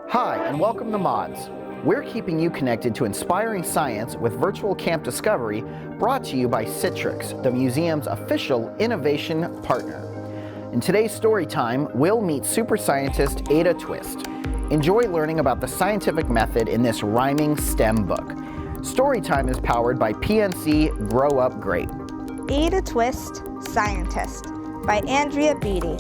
Hi, and welcome to Mods. We're keeping you connected to inspiring science with Virtual Camp Discovery, brought to you by Citrix, the museum's official innovation partner. In today's story time, we'll meet super scientist Ada Twist. Enjoy learning about the scientific method in this rhyming STEM book. Storytime is powered by PNC Grow Up Great. Ada Twist, Scientist, by Andrea Beatty.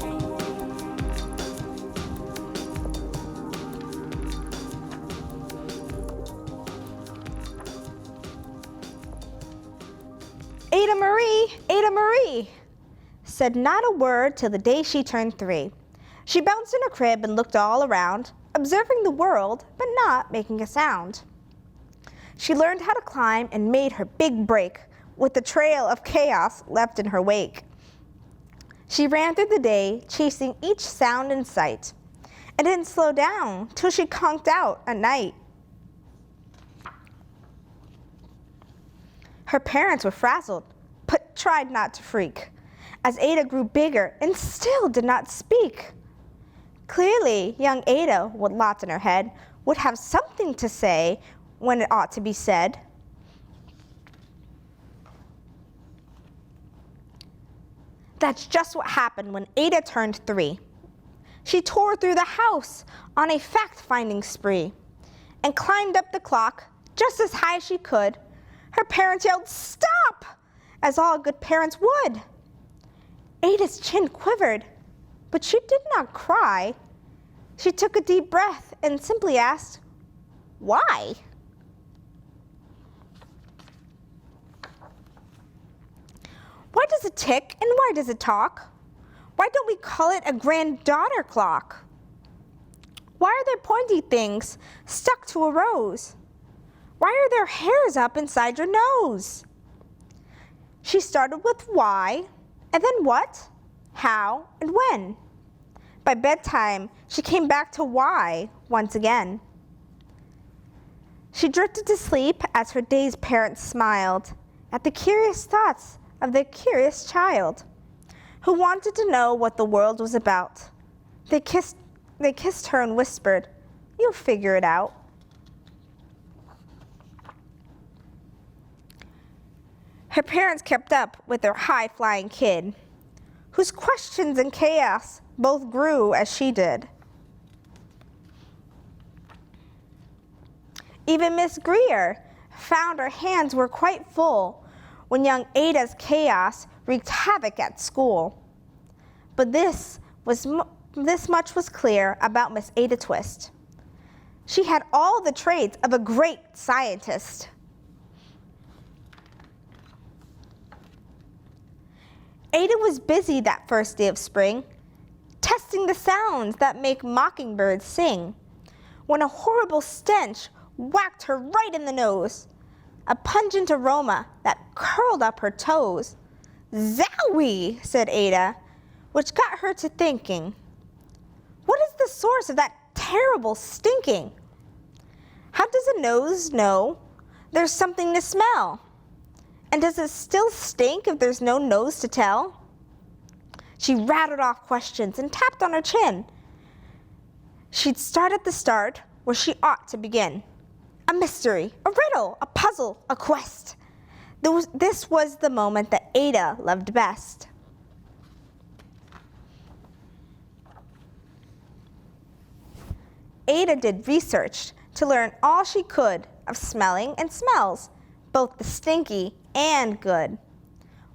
Ada Marie, said not a word till the day she turned 3. She bounced in her crib and looked all around, observing the world, but not making a sound. She learned how to climb and made her big break, with the trail of chaos left in her wake. She ran through the day, chasing each sound in sight, and didn't slow down till she conked out at night. Her parents were frazzled, but tried not to freak, as Ada grew bigger and still did not speak. Clearly, young Ada, with lots in her head, would have something to say when it ought to be said. That's just what happened when Ada turned 3. She tore through the house on a fact-finding spree and climbed up the clock just as high as she could. Her parents yelled, "Stop!" as all good parents would. Ada's chin quivered, but she did not cry. She took a deep breath and simply asked, "Why?" Why does it tick and why does it talk? Why don't we call it a granddaughter clock? Why are there pointy things stuck to a rose? Why are there hairs up inside your nose? She started with why, and then what, how, and when. By bedtime, she came back to why once again. She drifted to sleep as her dazed parents smiled at the curious thoughts of their curious child, who wanted to know what the world was about. They kissed her and whispered, "You'll figure it out." Her parents kept up with their high-flying kid, whose questions and chaos both grew as she did. Even Miss Greer found her hands were quite full when young Ada's chaos wreaked havoc at school. But this much was clear about Miss Ada Twist. She had all the traits of a great scientist. Ada was busy that first day of spring, testing the sounds that make mockingbirds sing, when a horrible stench whacked her right in the nose, a pungent aroma that curled up her toes. "Zowie!" said Ada, which got her to thinking. What is the source of that terrible stinking? How does a nose know there's something to smell? And does it still stink if there's no nose to tell? She rattled off questions and tapped on her chin. She'd start at the start where she ought to begin. A mystery, a riddle, a puzzle, a quest. This was the moment that Ada loved best. Ada did research to learn all she could of smelling and smells, both the stinky and good.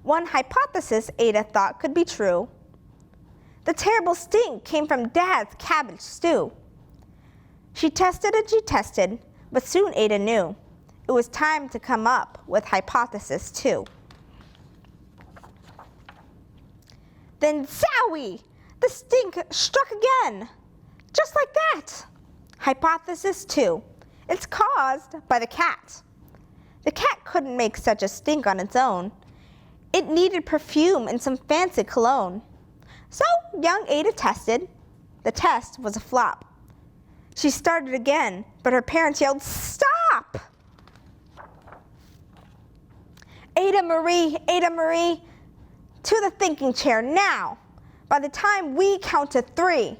One hypothesis Ada thought could be true. The terrible stink came from Dad's cabbage stew. She tested and she tested, but soon Ada knew it was time to come up with hypothesis 2. Then zowie! The stink struck again, just like that. Hypothesis 2. It's caused by the cat. The cat couldn't make such a stink on its own. It needed perfume and some fancy cologne. So young Ada tested. The test was a flop. She started again, but her parents yelled, "Stop!" Ada Marie, to the thinking chair now. By the time we count to 3.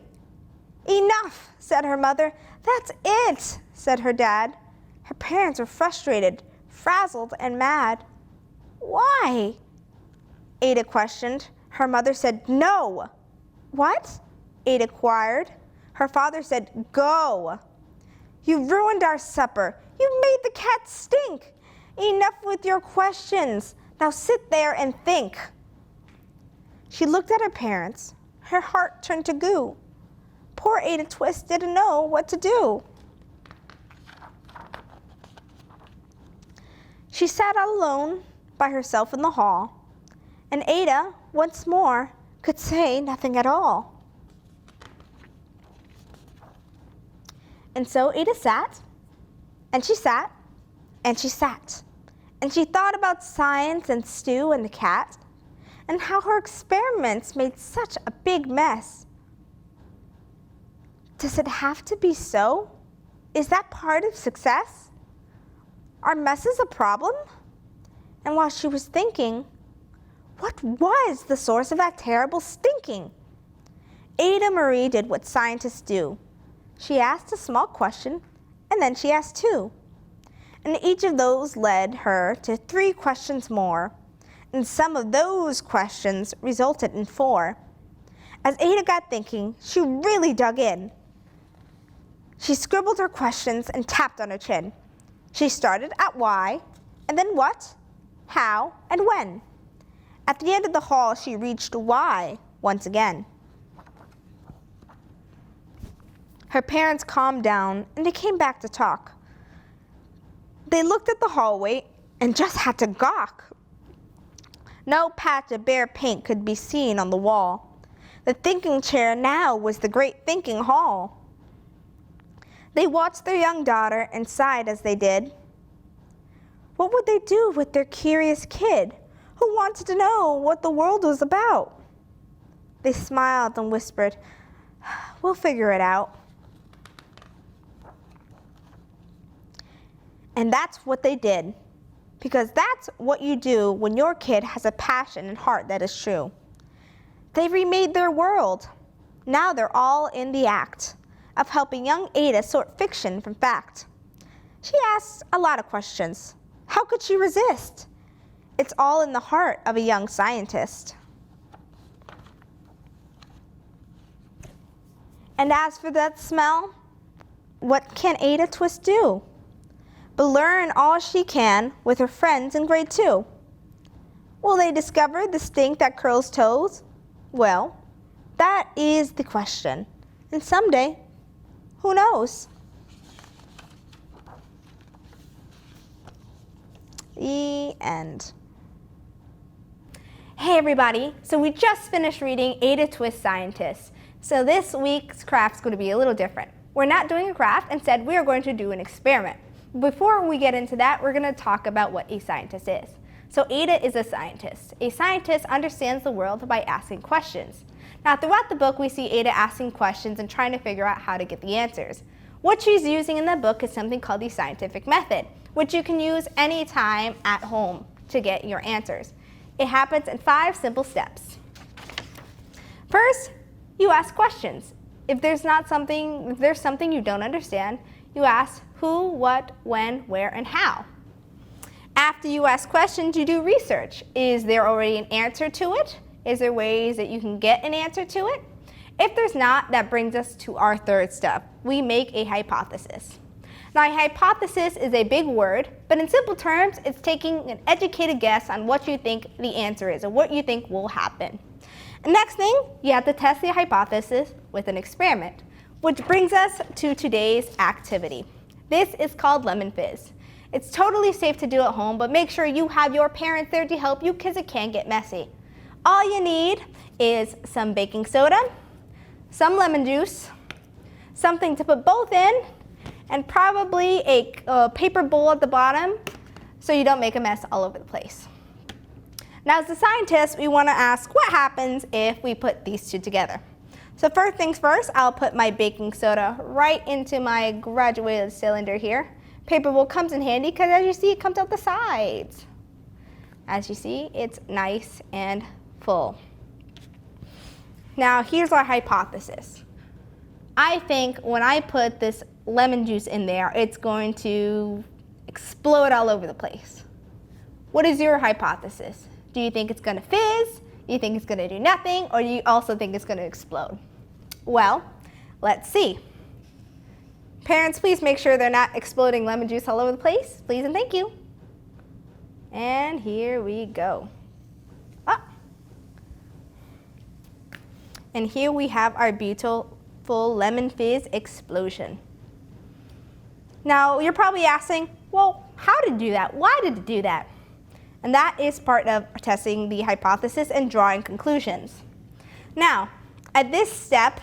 "Enough," said her mother. That's it, said her dad. Her parents were frustrated, frazzled, and mad. Why? Ada questioned. Her mother said, no. What? Ada inquired. Her father said, go. You ruined our supper. You made the cat stink. Enough with your questions. Now sit there and think. She looked at her parents. Her heart turned to goo. Poor Ada Twist didn't know what to do. She sat all alone by herself in the hall, and Ada, once more, could say nothing at all. And so Ada sat, and she sat, and she sat, and she thought about science and Stu and the cat, and how her experiments made such a big mess. Does it have to be so? Is that part of success? Are messes a problem? And while she was thinking, what was the source of that terrible stinking? Ada Marie did what scientists do. She asked a small question, and then she asked two. And each of those led her to 3 questions more. And some of those questions resulted in 4. As Ada got thinking, she really dug in. She scribbled her questions and tapped on her chin. She started at why, and then what, how, and when. At the end of the hall, she reached why once again. Her parents calmed down, and they came back to talk. They looked at the hallway and just had to gawk. No patch of bare paint could be seen on the wall. The thinking chair now was the great thinking hall. They watched their young daughter and sighed as they did. What would they do with their curious kid who wanted to know what the world was about? They smiled and whispered, we'll figure it out. And that's what they did, because that's what you do when your kid has a passion and heart that is true. They remade their world. Now they're all in the act of helping young Ada sort fiction from fact. She asked a lot of questions. How could she resist? It's all in the heart of a young scientist. And as for that smell, what can Ada Twist do? But learn all she can with her friends in grade 2. Will they discover the stink that curls toes? Well, that is the question. And someday, who knows? The end. Hey everybody, so we just finished reading Ada Twist Scientist. So this week's craft's going to be a little different. We're not doing a craft, instead we are going to do an experiment. Before we get into that, we're going to talk about what a scientist is. So Ada is a scientist. A scientist understands the world by asking questions. Now throughout the book, we see Ada asking questions and trying to figure out how to get the answers. What she's using in the book is something called the scientific method, which you can use anytime at home to get your answers. It happens in 5 simple steps. First, you ask questions. If there's something you don't understand, you ask who, what, when, where, and how. After you ask questions, you do research. Is there already an answer to it? Is there ways that you can get an answer to it? If there's not, that brings us to our 3rd step. We make a hypothesis. Now, a hypothesis is a big word, but in simple terms, it's taking an educated guess on what you think the answer is or what you think will happen. And next thing, you have to test the hypothesis with an experiment, which brings us to today's activity. This is called Lemon Fizz. It's totally safe to do at home, but make sure you have your parents there to help you because it can get messy. All you need is some baking soda, some lemon juice, something to put both in, and probably a paper bowl at the bottom so you don't make a mess all over the place. Now, as a scientist, we want to ask what happens if we put these 2 together. So first things first, I'll put my baking soda right into my graduated cylinder here. Paper bowl comes in handy because as you see, it comes out the sides. As you see, it's nice and full. Now, here's our hypothesis. I think when I put this lemon juice in there, it's going to explode all over the place. What is your hypothesis? Do you think it's going to fizz? Do you think it's going to do nothing? Or do you also think it's going to explode? Well, let's see. Parents, please make sure they're not exploding lemon juice all over the place. Please and thank you. And here we go. Ah. And here we have our beautiful lemon fizz explosion. Now, you're probably asking, well, how did it do that? Why did it do that? And that is part of testing the hypothesis and drawing conclusions. Now, at this step,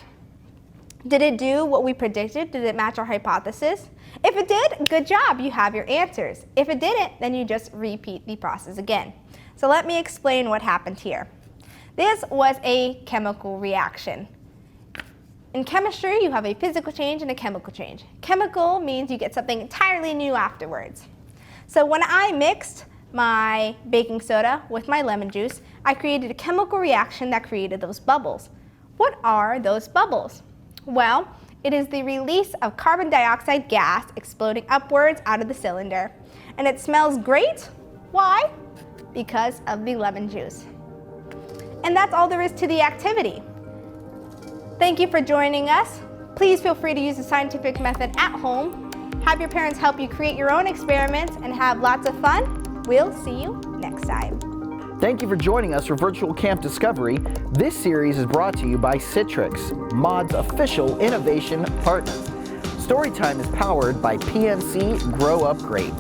did it do what we predicted? Did it match our hypothesis? If it did, good job, you have your answers. If it didn't, then you just repeat the process again. So let me explain what happened here. This was a chemical reaction. In chemistry, you have a physical change and a chemical change. Chemical means you get something entirely new afterwards. So when I mixed my baking soda with my lemon juice, I created a chemical reaction that created those bubbles. What are those bubbles? Well, it is the release of carbon dioxide gas exploding upwards out of the cylinder. And it smells great. Why? Because of the lemon juice. And that's all there is to the activity. Thank you for joining us. Please feel free to use the scientific method at home. Have your parents help you create your own experiments and have lots of fun. We'll see you next time. Thank you for joining us for Virtual Camp Discovery. This series is brought to you by Citrix, Mod's official innovation partner. Storytime is powered by PNC Grow Up Great.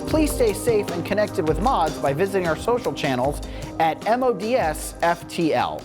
Please stay safe and connected with Mods by visiting our social channels at MODSFTL.